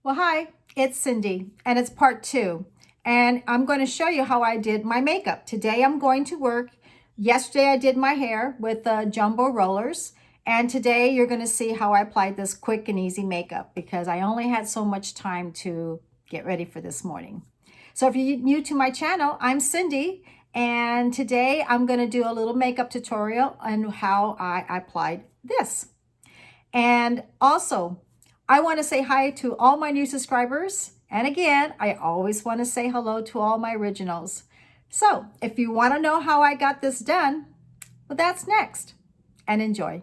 Well, hi, it's Cindy, and it's part 2. And I'm going to show you how I did my makeup. Today I'm going to work. Yesterday I did my hair with jumbo rollers. And today you're going to see how I applied this quick and easy makeup because I only had so much time to get ready for this morning. So if you're new to my channel, I'm Cindy. And today I'm going to do a little makeup tutorial on how I applied this. And also, I want to say hi to all my new subscribers. And again, I always want to say hello to all my originals. So if you want to know how I got this done, well, that's next. And enjoy.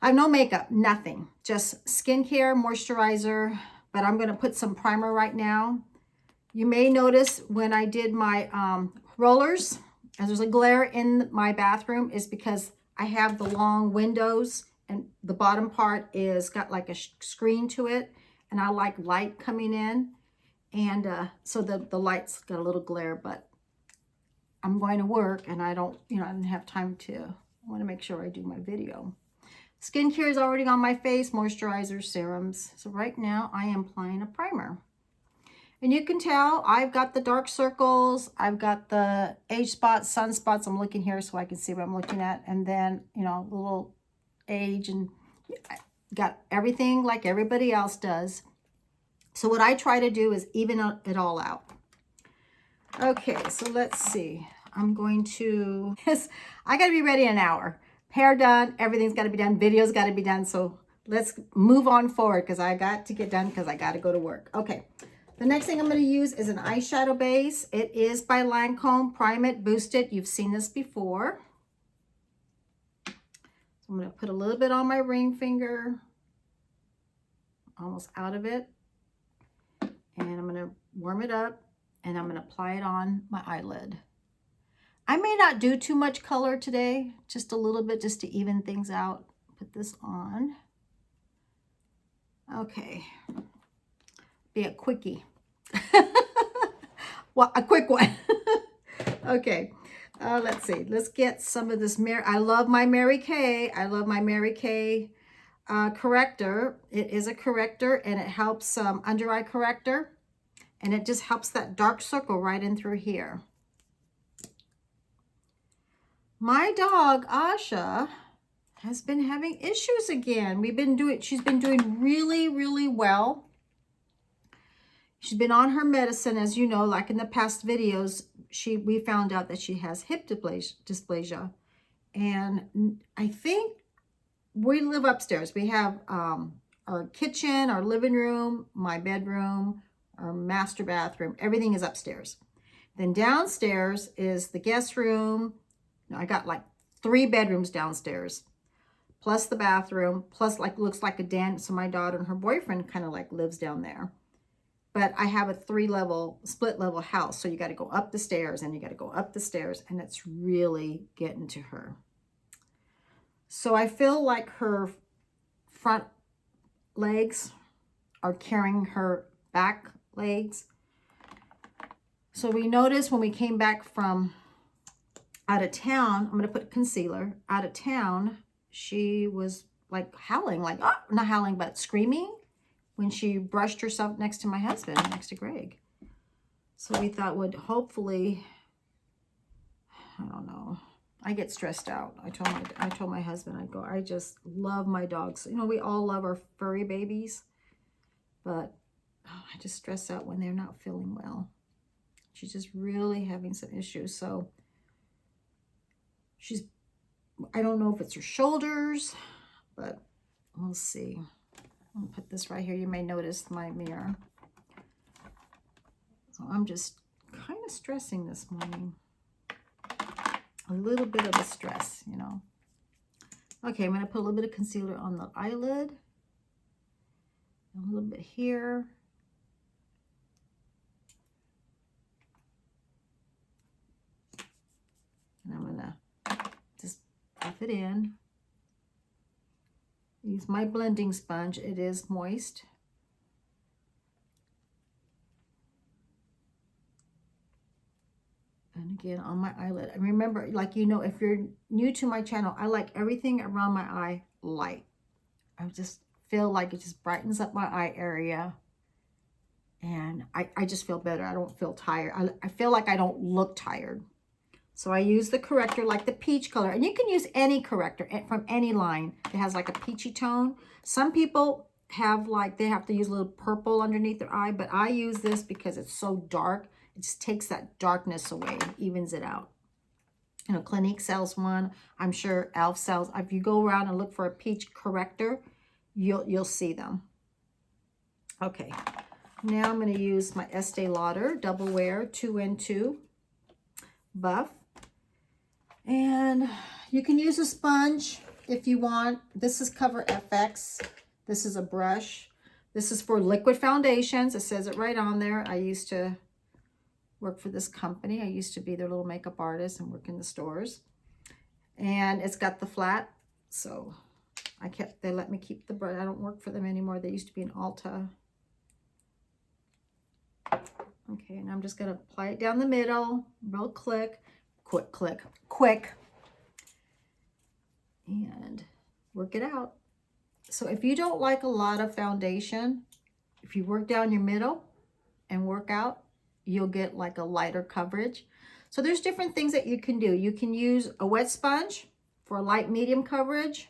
I have no makeup, nothing. Just skincare, moisturizer, but I'm going to put some primer right now. You may notice when I did my rollers, as there's a glare in my bathroom, is because I have the long windows and the bottom part is got like a screen to it, and I like light coming in, and so the light's got a little glare, but I'm going to work and I don't have time to, I want to make sure I do my video. Skincare is already on my face, moisturizer, serums. So right now I am applying a primer. And you can tell I've got the dark circles, I've got the age spots, sunspots. I'm looking here so I can see what I'm looking at. And then, little age, and I got everything like everybody else does. So what I try to do is even it all out. Okay, so let's see. I'm going to, I got to be ready in an hour. Hair done, everything's got to be done, video's got to be done. So let's move on forward because I got to get done because I got to go to work. Okay. The next thing I'm going to use is an eyeshadow base. It is by Lancome Prime It, Boost It. You've seen this before. So I'm going to put a little bit on my ring finger, almost out of it. And I'm going to warm it up and I'm going to apply it on my eyelid. I may not do too much color today, just a little bit just to even things out. Put this on. Okay. Be a quickie. Well, a quick one. Okay, let's see. Let's get some of this. I love my Mary Kay. I love my Mary Kay corrector. It is a corrector and it helps under eye corrector. And it just helps that dark circle right in through here. My dog, Asha, has been having issues again. She's been doing really, really well. She's been on her medicine, as you know, like in the past videos, we found out that she has hip dysplasia. And I think we live upstairs. We have our kitchen, our living room, my bedroom, our master bathroom. Everything is upstairs. Then downstairs is the guest room. I got like 3 bedrooms downstairs, plus the bathroom, plus looks like a den. So my daughter and her boyfriend kind of like lives down there. But I have a 3-level, split-level house. So you got to go up the stairs and you got to go up the stairs. And it's really getting to her. So I feel like her front legs are carrying her back legs. So we noticed when we came back from out of town, I'm going to put concealer, out of town, she was like howling, like, oh, not howling, but screaming, when she brushed herself next to my husband, next to Greg. So we thought would hopefully, I don't know. I get stressed out. I told my husband, I just love my dogs. We all love our furry babies, but I just stress out when they're not feeling well. She's just really having some issues. So I don't know if it's her shoulders, but we'll see. I'll put this right here. You may notice my mirror. So I'm just kind of stressing this morning. A little bit of a stress, Okay, I'm going to put a little bit of concealer on the eyelid. A little bit here. And I'm going to just buff it in. Use my blending sponge. It is moist. And again, on my eyelid. And remember, if you're new to my channel, I like everything around my eye light. I just feel like it just brightens up my eye area. And I just feel better. I don't feel tired. I feel like I don't look tired. So I use the corrector like the peach color. And you can use any corrector from any line that has like a peachy tone. Some people have like, they have to use a little purple underneath their eye. But I use this because it's so dark. It just takes that darkness away and evens it out. You know, Clinique sells one. I'm sure e.l.f. sells. If you go around and look for a peach corrector, you'll see them. Okay. Now I'm going to use my Estee Lauder Double Wear 2-in-2 buff. And you can use a sponge if you want. This is Cover FX. This is a brush. This is for liquid foundations. It says it right on there. I used to work for this company. I used to be their little makeup artist and work in the stores. And it's got the flat. So they let me keep the brush. I don't work for them anymore. They used to be in Ulta. Okay, and I'm just going to apply it down the middle, real quick, and work it out. So if you don't like a lot of foundation, if you work down your middle and work out, you'll get like a lighter coverage. So there's different things that you can do. You can use a wet sponge for a light medium coverage.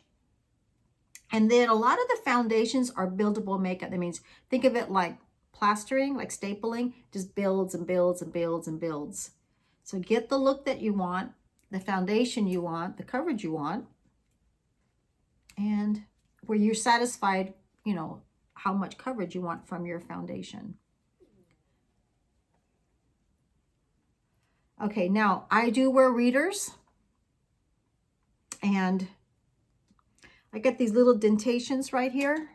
And then a lot of the foundations are buildable makeup. That means think of it like plastering, like stapling, just builds and builds and builds and builds. So get the look that you want, the foundation you want, the coverage you want, and where you're satisfied, you know, how much coverage you want from your foundation. Okay, now I do wear readers, and I get these little dentations right here.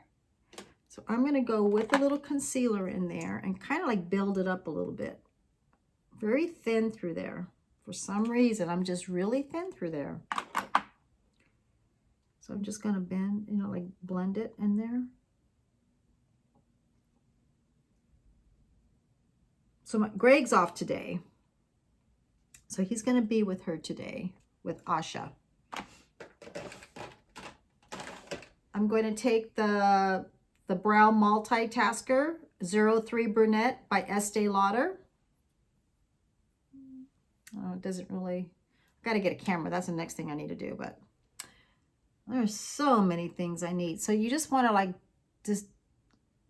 So I'm going to go with a little concealer in there and kind of like build it up a little bit. Very thin through there. For some reason, I'm just really thin through there. So I'm just going to bend, you know, like blend it in there. So Greg's off today. So he's going to be with her today, with Asha. I'm going to take the Brow Multitasker 03 Brunette by Estee Lauder. Oh, it doesn't really, got to get a camera. That's the next thing I need to do, but there's so many things I need. So you just want to like just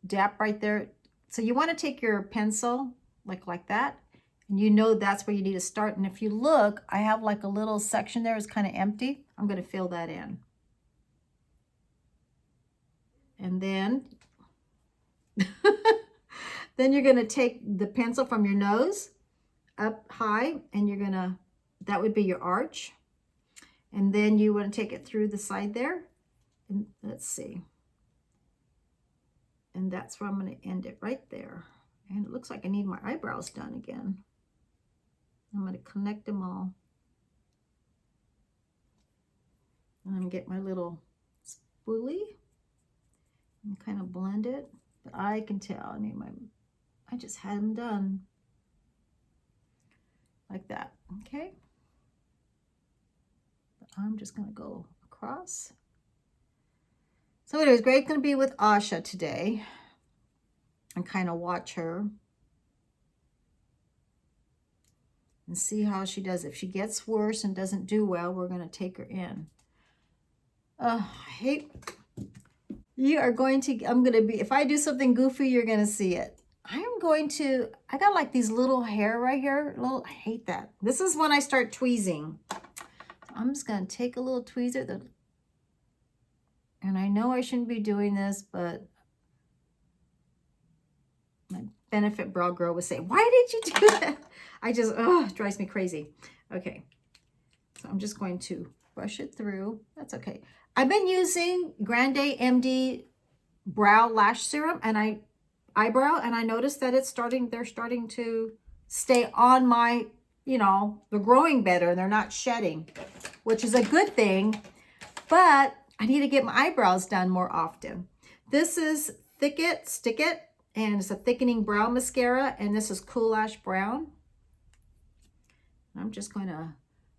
dap right there. So you want to take your pencil like that, and you know that's where you need to start. And if you look, I have like a little section there. It's kind of empty. I'm going to fill that in. And then, then you're going to take the pencil from your nose up high, and you're going to, that would be your arch. And then you want to take it through the side there. And let's see. And that's where I'm going to end it right there. And it looks like I need my eyebrows done again. I'm going to connect them all. And I'm going to get my little spoolie and kind of blend it. But I can tell, I just had them done. Like that, okay? But I'm just going to go across. So anyways, Greg's going to be with Asha today and kind of watch her and see how she does. If she gets worse and doesn't do well, we're going to take her in. I hate, you are going to, I'm going to be, if I do something goofy, you're going to see it. I'm going to, I got like these little hair right here. I hate that. This is when I start tweezing. I'm just going to take a little tweezer. And I know I shouldn't be doing this, but my Benefit Brow Girl would say, why did you do that? I just, it drives me crazy. Okay. So I'm just going to brush it through. That's okay. I've been using Grande MD Brow Lash Serum and eyebrow, and I noticed that they're starting to stay on my, you know, they're growing better and they're not shedding, which is a good thing, but I need to get my eyebrows done more often. This is Stick It, and it's a thickening brow mascara, and this is Cool Ash Brown. I'm just going to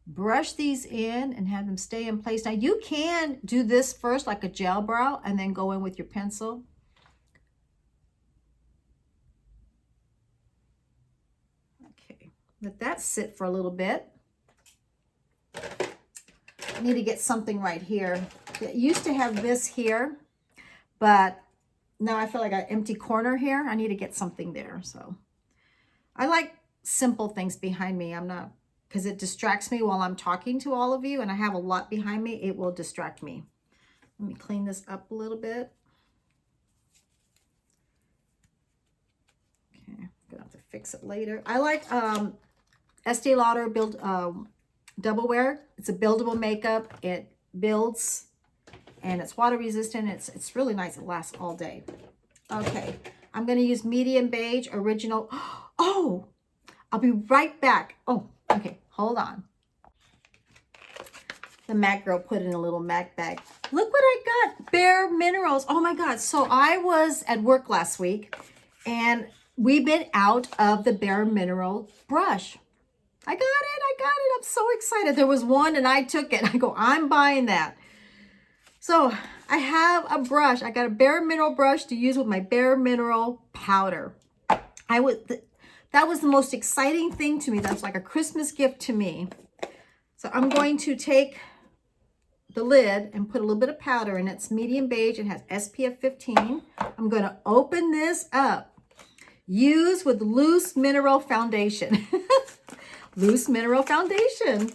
brush these in and have them stay in place. Now you can do this first like a gel brow and then go in with your pencil. Okay, let that sit for a little bit. I need to get something right here. It used to have this here, but now I feel like I got an empty corner here. I need to get something there. So I like simple things behind me. I'm not, because it distracts me while I'm talking to all of you, and I have a lot behind me. It will distract me. Let me clean this up a little bit. Okay, I'm gonna have to fix it later. I like Estee Lauder Double Wear. It's a buildable makeup. It builds and it's water resistant. It's really nice. It lasts all day. Okay, I'm going to use medium beige original. Oh, I'll be right back. Oh, okay, hold on. The MAC girl put in a little MAC bag. Look what I got, bareMinerials. Oh my God. So I was at work last week and we've been out of the bareMineral brush. I got it. I'm so excited. There was one and I took it. I go, I'm buying that. So I have a brush. I got a bareMineral brush to use with my bareMineral powder. That was the most exciting thing to me. That's like a Christmas gift to me. So I'm going to take the lid and put a little bit of powder in it. It's medium beige. It has SPF 15. I'm going to open this up. Use with loose mineral foundation. Loose mineral foundation.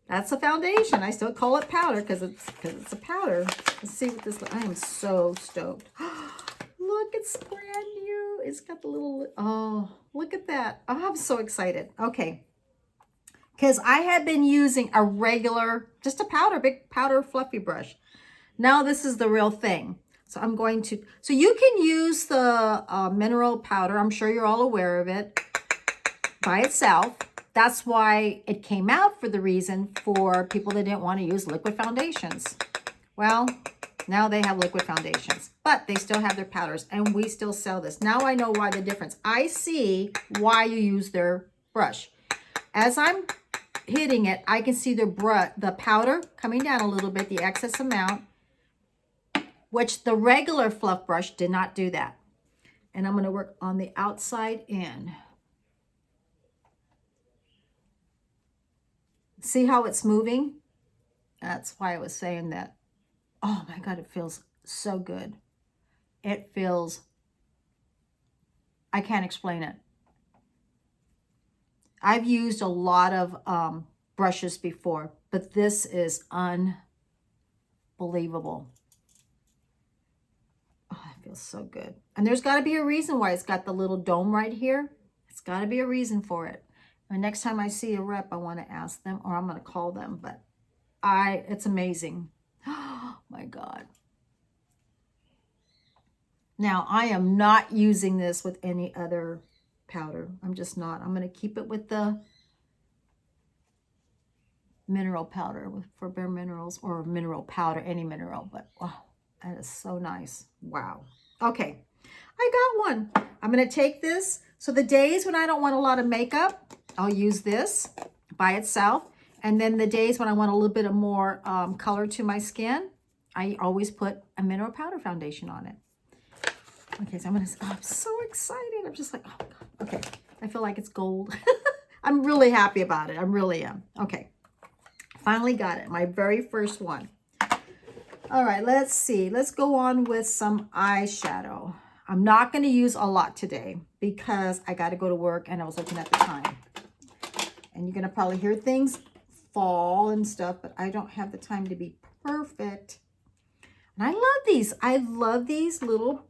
That's a foundation. I still call it powder because it's a powder. Let's see what this. I am so stoked. Look, it's brand new. It's got the little. Oh, look at that. Oh, I'm so excited. Okay, because I had been using a regular, just a powder, big powder fluffy brush. Now this is the real thing. So I'm going to. So you can use the mineral powder. I'm sure you're all aware of it by itself. That's why it came out for the reason for people that didn't want to use liquid foundations. Well, now they have liquid foundations, but they still have their powders and we still sell this. Now I know why the difference. I see why you use their brush. As I'm hitting it, I can see the powder coming down a little bit, the excess amount, which the regular fluff brush did not do that. And I'm going to work on the outside in. See how it's moving? That's why I was saying that. Oh my God, it feels so good. It feels, I can't explain it. I've used a lot of brushes before, but this is unbelievable. Oh, it feels so good. And there's got to be a reason why it's got the little dome right here. It's got to be a reason for it. And next time I see a rep, I want to ask them, or I'm going to call them, but it's amazing. Oh my God. Now I am not using this with any other powder. I'm just not. I'm going to keep it with the mineral powder for bareMinerals, or mineral powder, any mineral, but wow, that is so nice. Wow. Okay. I got one. I'm going to take this. So the days when I don't want a lot of makeup, I'll use this by itself. And then the days when I want a little bit of more color to my skin, I always put a mineral powder foundation on it. Okay, so I'm so excited. I'm just like, oh my God. Okay, I feel like it's gold. I'm really happy about it. I really am. Okay, finally got it. My very first one. All right, let's see. Let's go on with some eyeshadow. I'm not going to use a lot today because I got to go to work and I was looking at the time. And you're going to probably hear things fall and stuff, but I don't have the time to be perfect. And I love these. I love these little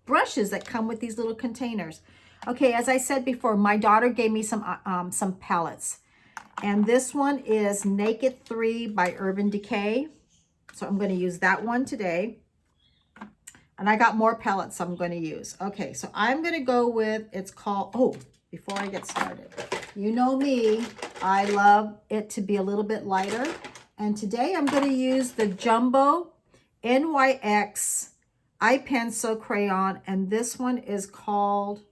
brushes that come with these little containers. Okay, as I said before, my daughter gave me some palettes. And this one is Naked 3 by Urban Decay. So I'm going to use that one today. And I got more palettes I'm going to use. Okay, so I'm going to go with, it's called, oh, before I get started, you know me, I love it to be a little bit lighter. And today I'm going to use the Jumbo NYX Eye Pencil Crayon. And this one is called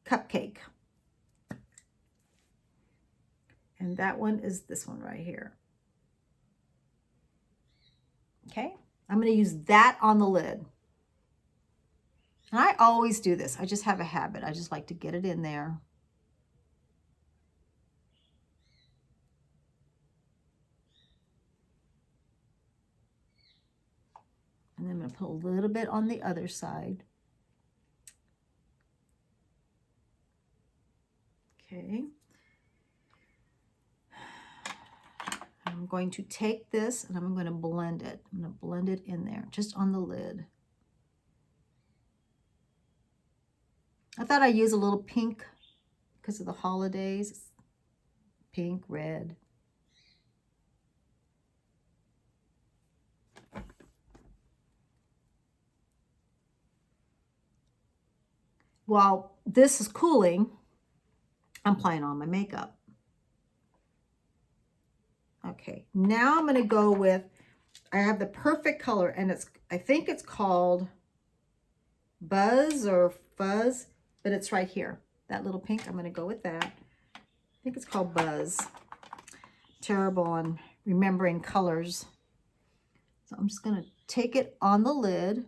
Cupcake. And that one is this one right here. Okay, I'm going to use that on the lid. And I always do this. I just have a habit. I just like to get it in there. And then I'm going to put a little bit on the other side. Okay. I'm going to take this and I'm going to blend it. I'm going to blend it in there, just on the lid. I thought I'd use a little pink because of the holidays. Pink, red. While this is cooling, I'm applying on my makeup. Okay, now I'm going to go with, I have the perfect color, and I think it's called Buzz or Fuzz, but it's right here. That little pink, I'm going to go with that. I think it's called Buzz. Terrible on remembering colors. So I'm just going to take it on the lid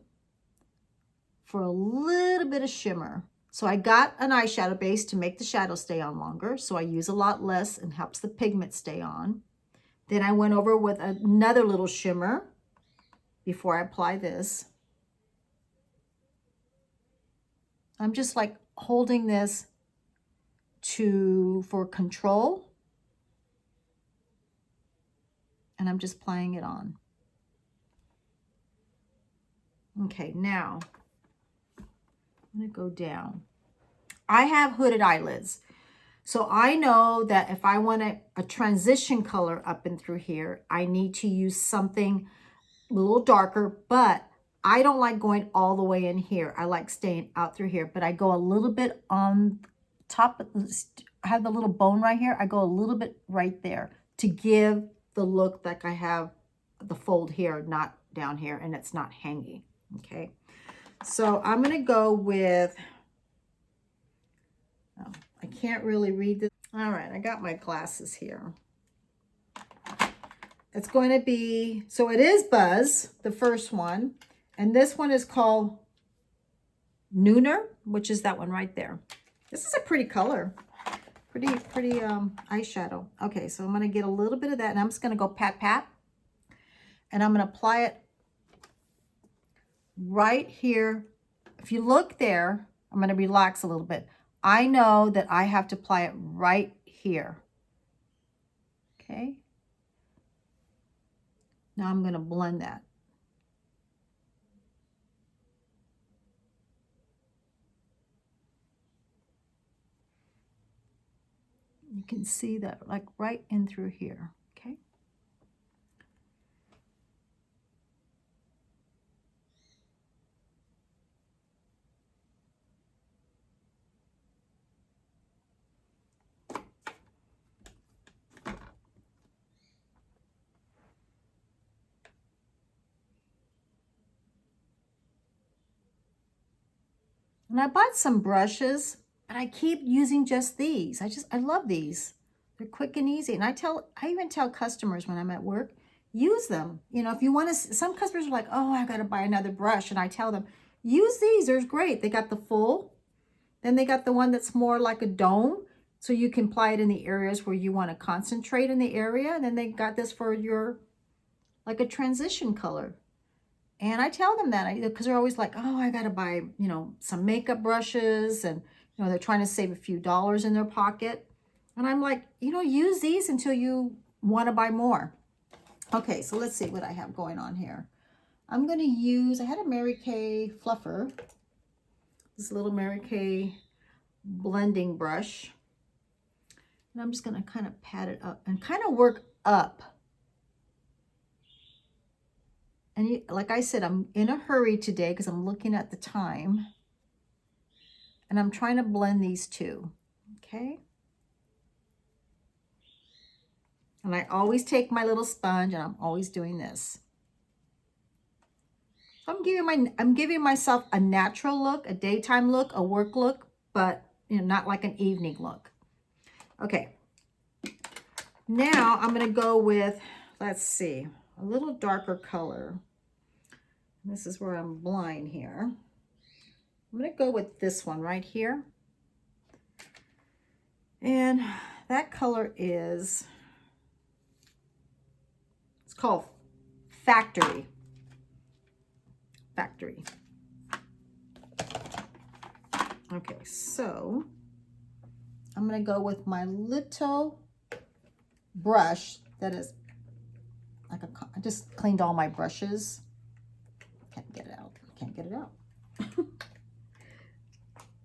for a little bit of shimmer. So I got an eyeshadow base to make the shadow stay on longer, so I use a lot less and helps the pigment stay on. Then I went over with another little shimmer before I apply this. I'm just like holding this for control. And I'm just applying it on. Okay, now I'm going to go down. I have hooded eyelids. So I know that if I want a transition color up and through here, I need to use something a little darker, but I don't like going all the way in here. I like staying out through here, but I go a little bit on top. I have the little bone right here. I go a little bit right there to give the look like I have the fold here, not down here, and it's not hanging. Okay. So I'm going to go with, oh, I can't really read this. All right, I got my glasses here. It's going to be, so it is Buzz, the first one. And this one is called Nooner, which is that one right there. This is a pretty color. Pretty eyeshadow. Okay, so I'm going to get a little bit of that, and I'm just going to go pat, pat. And I'm going to apply it right here. If you look there, I'm going to relax a little bit. I know that I have to apply it right here. Okay. Now I'm going to blend that. You can see that like right in through here. Okay. And I bought some brushes, but I keep using just these. I love these. They're quick and easy. And I even tell customers when I'm at work, use them. You know, if you want to, some customers are like, oh, I got to buy another brush. And I tell them, use these. They're great. They got the full. Then they got the one that's more like a dome. So you can apply it in the areas where you want to concentrate in the area. And then they got this for your, like a transition color. And I tell them that because they're always like, oh, I got to buy, you know, some makeup brushes. And, you know, they're trying to save a few dollars in their pocket. And I'm like, you know, use these until you want to buy more. Okay, so let's see what I have going on here. I'm going to use, I had a Mary Kay fluffer. This little Mary Kay blending brush. And I'm just going to kind of pat it up and kind of work up. And like I said, I'm in a hurry today because I'm looking at the time. And I'm trying to blend these two. Okay. And I always take my little sponge and I'm always doing this. So I'm giving myself a natural look, a daytime look, a work look, but you know, not like an evening look. Okay. Now I'm going to go with, let's see, a little darker color. This is where I'm blind here. I'm going to go with this one right here. And that color is, it's called Factory. Factory. Okay, so I'm going to go with my little brush that is like I just cleaned all my brushes. Can't get it out. Can't get it out.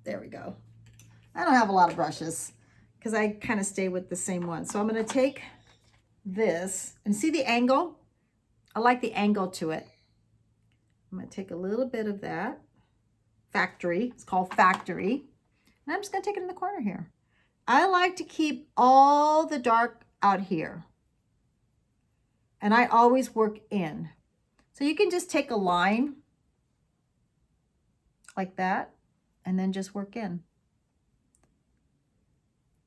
There we go. I don't have a lot of brushes because I kind of stay with the same one. So I'm going to take this and see the angle. I like the angle to it. I'm going to take a little bit of that. Factory. It's called Factory. And I'm just going to take it in the corner here. I like to keep all the dark out here. And I always work in. So you can just take a line like that and then just work in.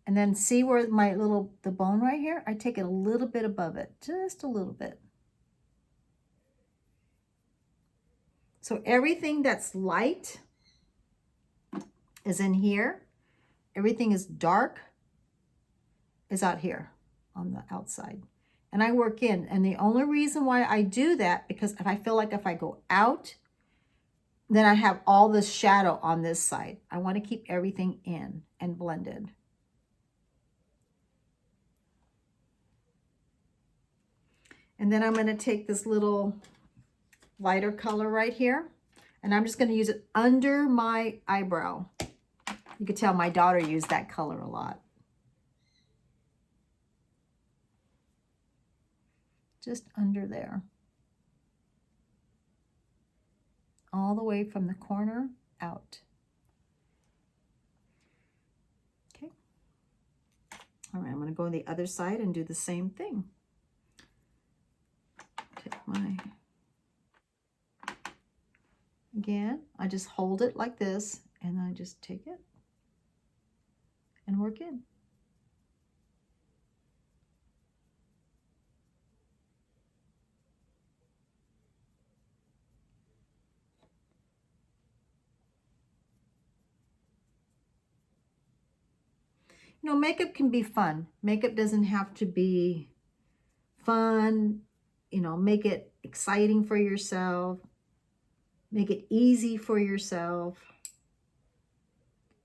And then see where my the bone right here? I take it a little bit above it, just a little bit. So everything that's light is in here. Everything is dark is out here on the outside. And I work in. And the only reason why I do that, because if I feel like if I go out, then I have all this shadow on this side. I want to keep everything in and blended. And then I'm going to take this little lighter color right here, and I'm just going to use it under my eyebrow. You can tell my daughter used that color a lot. Just under there. All the way from the corner out. Okay. All right, I'm going to go on the other side and do the same thing. Take my... Again, I just hold it like this, and I just take it and work in. You know, makeup can be fun. Makeup doesn't have to be fun. You know, make it exciting for yourself. Make it easy for yourself.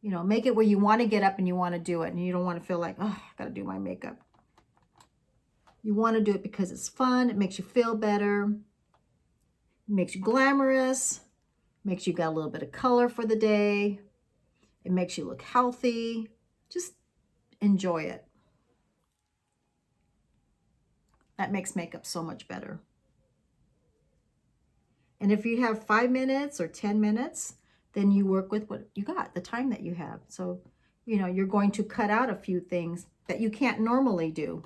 You know, make it where you want to get up and you want to do it, and you don't want to feel like, oh, I got to do my makeup. You want to do it because it's fun. It makes you feel better. It makes you glamorous. Makes you got a little bit of color for the day. It makes you look healthy. Just enjoy it. That makes makeup so much better. And if you have 5 minutes or 10 minutes, then you work with what you got, the time that you have. So, you know, you're going to cut out a few things that you can't normally do.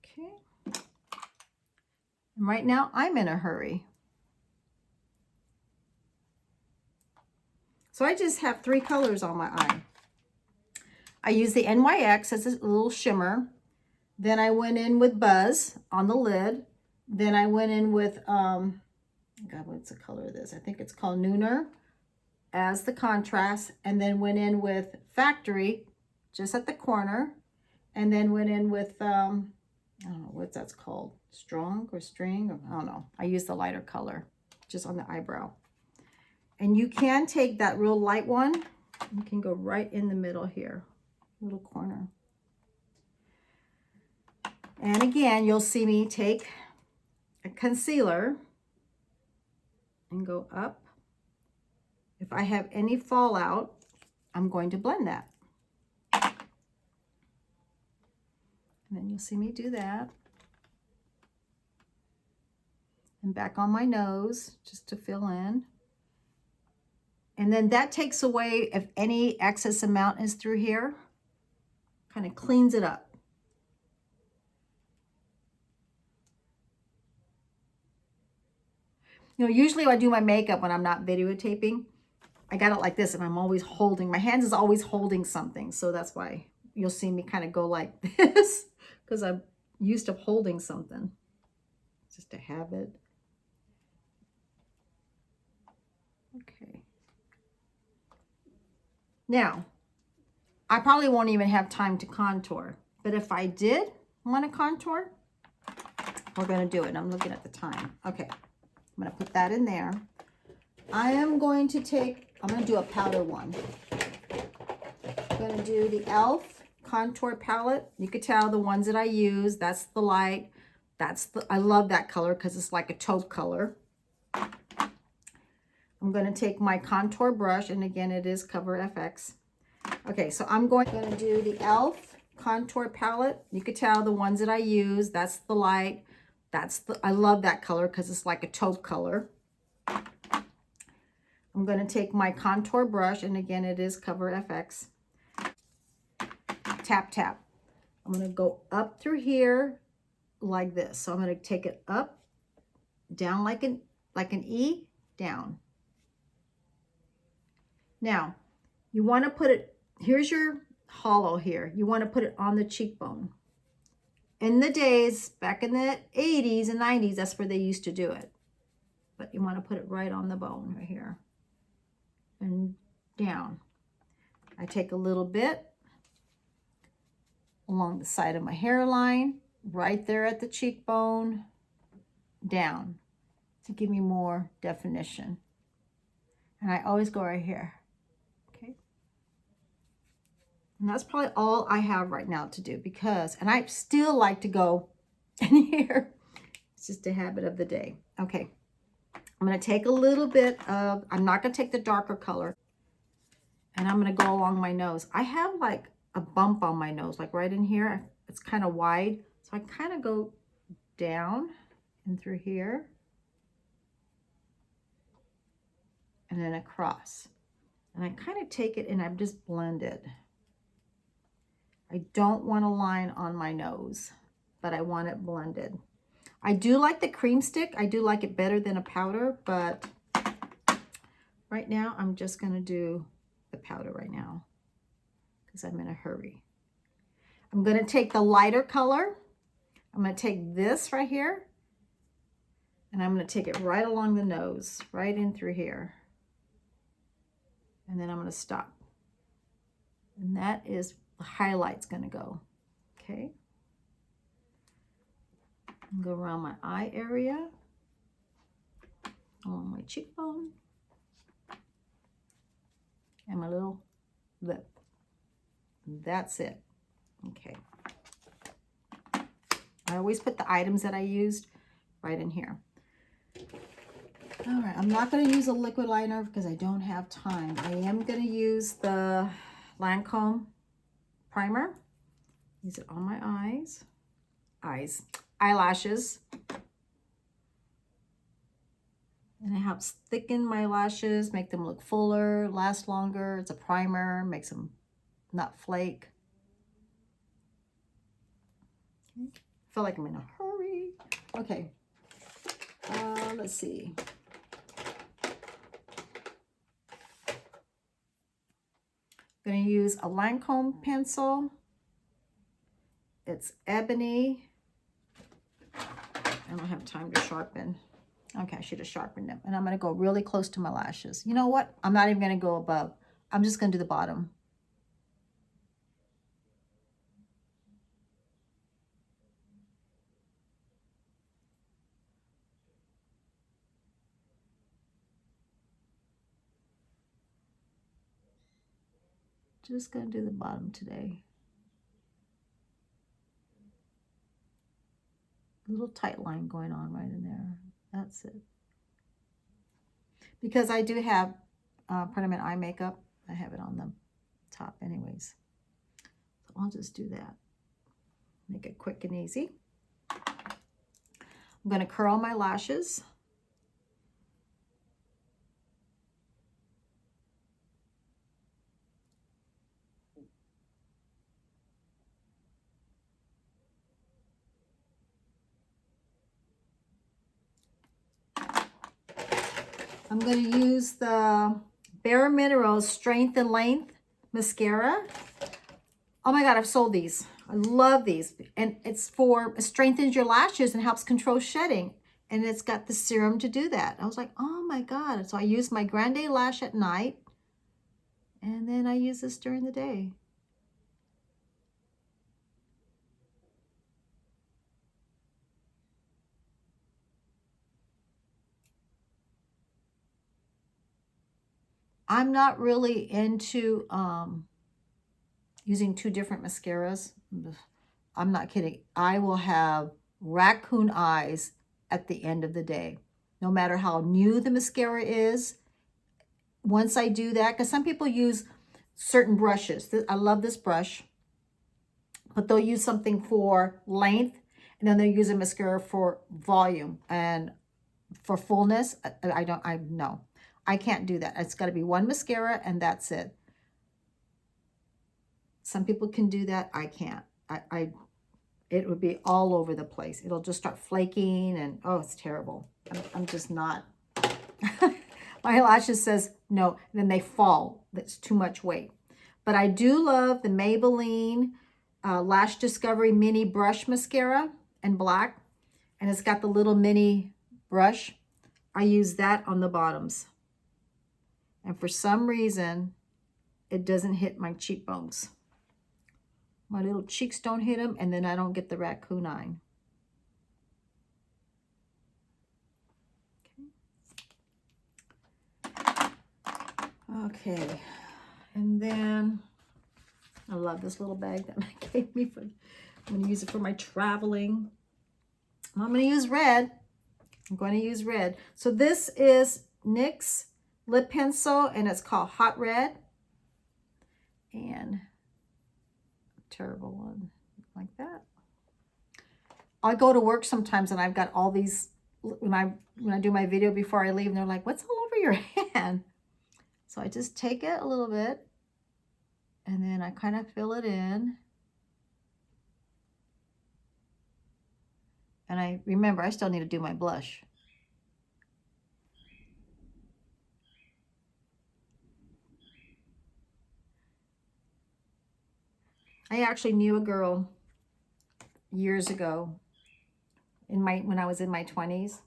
Okay. And right now, I'm in a hurry. So I just have 3 colors on my eye. I use the NYX as a little shimmer. Then I went in with Buzz on the lid. Then I went in with, God, what's the color of this? I think it's called Nooner as the contrast. And then went in with Factory just at the corner. And then went in with, I don't know what that's called. Strong or String? Or, I don't know. I used the lighter color just on the eyebrow. And you can take that real light one. You can go right in the middle here, little corner. And again, you'll see me take a concealer and go up. If I have any fallout, I'm going to blend that. And then you'll see me do that. And back on my nose, just to fill in. And then that takes away if any excess amount is through here, kind of cleans it up. You know, usually when I do my makeup when I'm not videotaping, I got it like this and I'm always holding, my hands is always holding something. So that's why you'll see me kind of go like this because I'm used to holding something. just a habit. Okay. Now, I probably won't even have time to contour, but if I did want to contour, we're going to do it. I'm looking at the time. Okay. I'm going to put that in there. I am going to take, I'm going to do a powder one. I'm going to do the e.l.f. contour palette. You could tell the ones that I use, that's the light. I love that color because it's like a taupe color. I'm going to take my contour brush, and again, it is Cover FX. Okay, so I'm going to do the e.l.f. contour palette. You could tell the ones that I use, that's the light. I love that color because it's like a taupe color. I'm going to take my contour brush, and again, it is Cover FX. Tap, tap. I'm going to go up through here like this. So I'm going to take it up, down like an E, down. Now, you want to put it, here's your hollow here. You want to put it on the cheekbone. In the days, back in the 80s and 90s, that's where they used to do it. But you want to put it right on the bone right here. And down. I take a little bit along the side of my hairline, right there at the cheekbone, down to give me more definition. And I always go right here. Okay. And that's probably all I have right now to do and I still like to go in here. It's just a habit of the day. Okay. I'm going to take a little bit of, I'm not going to take the darker color, and I'm going to go along my nose. I have like a bump on my nose, like right in here. It's kind of wide. So I kind of go down and through here and then across. And I kind of take it and I just blend it. I don't want a line on my nose, but I want it blended. I do like the cream stick. I do like it better than a powder, but right now I'm just going to do the powder right now because I'm in a hurry. I'm going to take the lighter color. I'm going to take this right here, and I'm going to take it right along the nose, right in through here. And then I'm going to stop. And that is the highlight's going to go. Okay. Go around my eye area, along my cheekbone, and my little lip. That's it. Okay. I always put the items that I used right in here. All right, I'm not going to use a liquid liner because I don't have time. I am going to use the Lancome primer. Use it on my eyelashes. And it helps thicken my lashes, make them look fuller, last longer. It's a primer, makes them not flake. Okay. I feel like I'm in a hurry. Okay. Let's see. I'm going to use a Lancome pencil. It's ebony. I don't have time to sharpen. Okay, I should have sharpened them. And I'm going to go really close to my lashes. You know what? I'm not even going to go above. I'm just going to do the bottom. Just going to do the bottom today. Little tight line going on right in there. That's it. Because I do have permanent eye makeup, I have it on the top anyways. So I'll just do that. Make it quick and easy. I'm going to curl my lashes. I'm going to use the bareMinerials Strength and Length Mascara. Oh my God, I've sold these. I love these. And it strengthens your lashes and helps control shedding. And it's got the serum to do that. I was like, oh my God. So I use my Grande Lash at night. And then I use this during the day. I'm not really into using two different mascaras. I'm not kidding. I will have raccoon eyes at the end of the day. No matter how new the mascara is, once I do that, because some people use certain brushes. I love this brush, but they'll use something for length, and then they'll use a mascara for volume and for fullness. No, I can't do that. It's got to be one mascara and that's it. Some people can do that. I can't. It would be all over the place. It'll just start flaking and, oh, it's terrible. I'm just not. My lashes says no, and then they fall. That's too much weight. But I do love the Maybelline Lash Discovery Mini Brush Mascara in black. And it's got the little mini brush. I use that on the bottoms. And for some reason, it doesn't hit my cheekbones. My little cheeks don't hit them, and then I don't get the raccoon eye. Okay, and then I love this little bag that Matt gave me. I'm going to use it for my traveling. I'm going to use red. So this is NYX lip pencil, and it's called Hot Red. And terrible one like that. I go to work sometimes and I've got all these, when I do my video before I leave, and they're like, what's all over your hand? So I just take it a little bit and then I kind of fill it in. And I remember I still need to do my blush. I actually knew a girl years ago when I was in my 20s.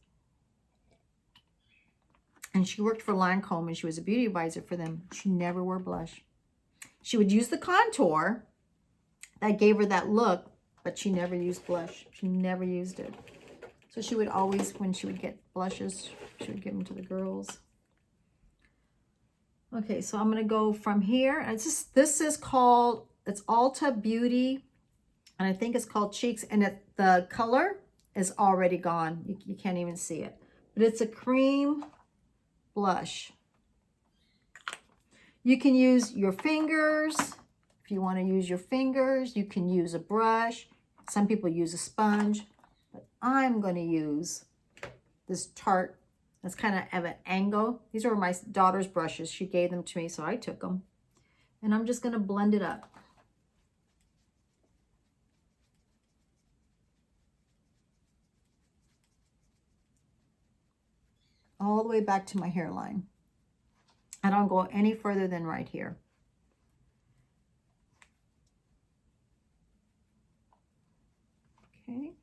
And she worked for Lancome and she was a beauty advisor for them. She never wore blush. She would use the contour that gave her that look, but she never used blush. She never used it. So she would always, when she would get blushes, she would give them to the girls. Okay, so I'm going to go from here. This is called, it's Ultabeauty, and I think it's called Cheeks, and the color is already gone. You can't even see it. But it's a cream blush. You can use your fingers. If you want to use your fingers, you can use a brush. Some people use a sponge, but I'm going to use this Tarte. That's kind of at an angle. These are my daughter's brushes. She gave them to me, so I took them. And I'm just going to blend it up. All the way back to my hairline. I don't go any further than right here. Okay.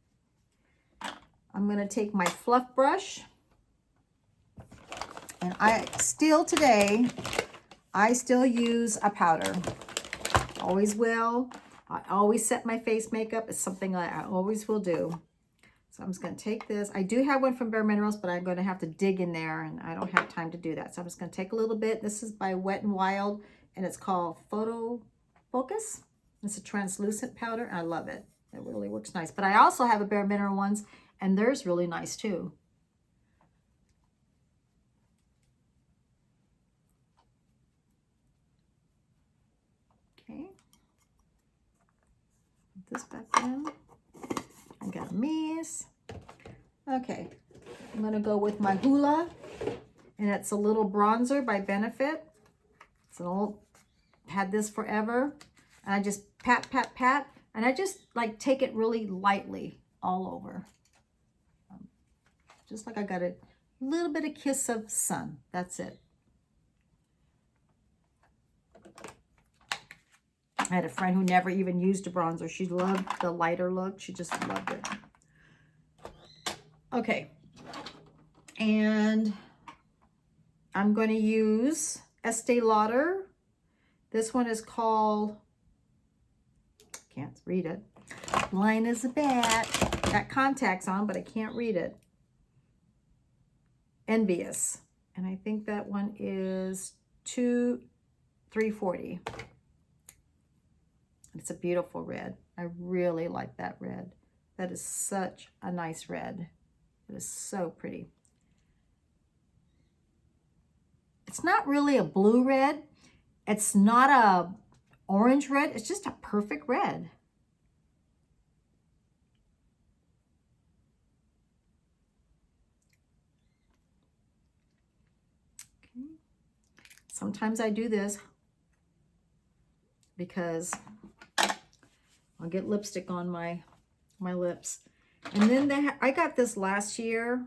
I'm going to take my fluff brush. And I still use a powder. Always will. I always set my face makeup. It's something I always will do. So I'm just going to take this. I do have one from bareMinerials, but I'm going to have to dig in there, and I don't have time to do that. So I'm just going to take a little bit. This is by Wet n Wild, and it's called Photo Focus. It's a translucent powder. I love it. It really works nice. But I also have a bareMineral ones, and theirs really nice too. Okay. Put this back in. I got a mess. Okay, I'm gonna go with my Hoola, and it's a little bronzer by Benefit. It's an old, had this forever. And I just pat, pat, pat, and I just like take it really lightly all over. Just like I got a little bit of kiss of sun. That's it. I had a friend who never even used a bronzer. She loved the lighter look. She just loved it. Okay, And I'm going to use Estee Lauder. This one is called, can't read it. Blind as a bat. Got contacts on, but I can't read it. Envious. And I think that one is $3.40. It's a beautiful red. I really like that red. That is such a nice red. It is so pretty. It's not really a blue red. It's not a orange red. It's just a perfect red. Okay. Sometimes I do this because I'll get lipstick on my lips. And then I got this last year.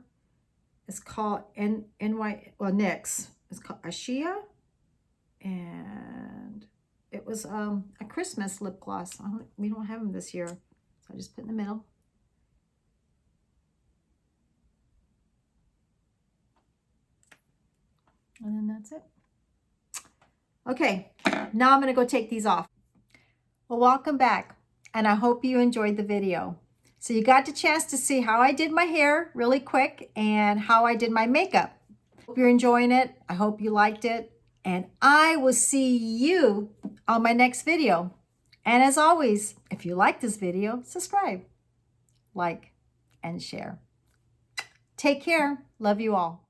It's called NYX. It's called Ashia. And it was a Christmas lip gloss. We don't have them this year. So I just put in the middle. And then that's it. Okay, now I'm going to go take these off. Well, welcome back. And I hope you enjoyed the video. So you got the chance to see how I did my hair really quick and how I did my makeup. Hope you're enjoying it. I hope you liked it. And I will see you on my next video. And as always, if you like this video, subscribe, like, and share. Take care. Love you all.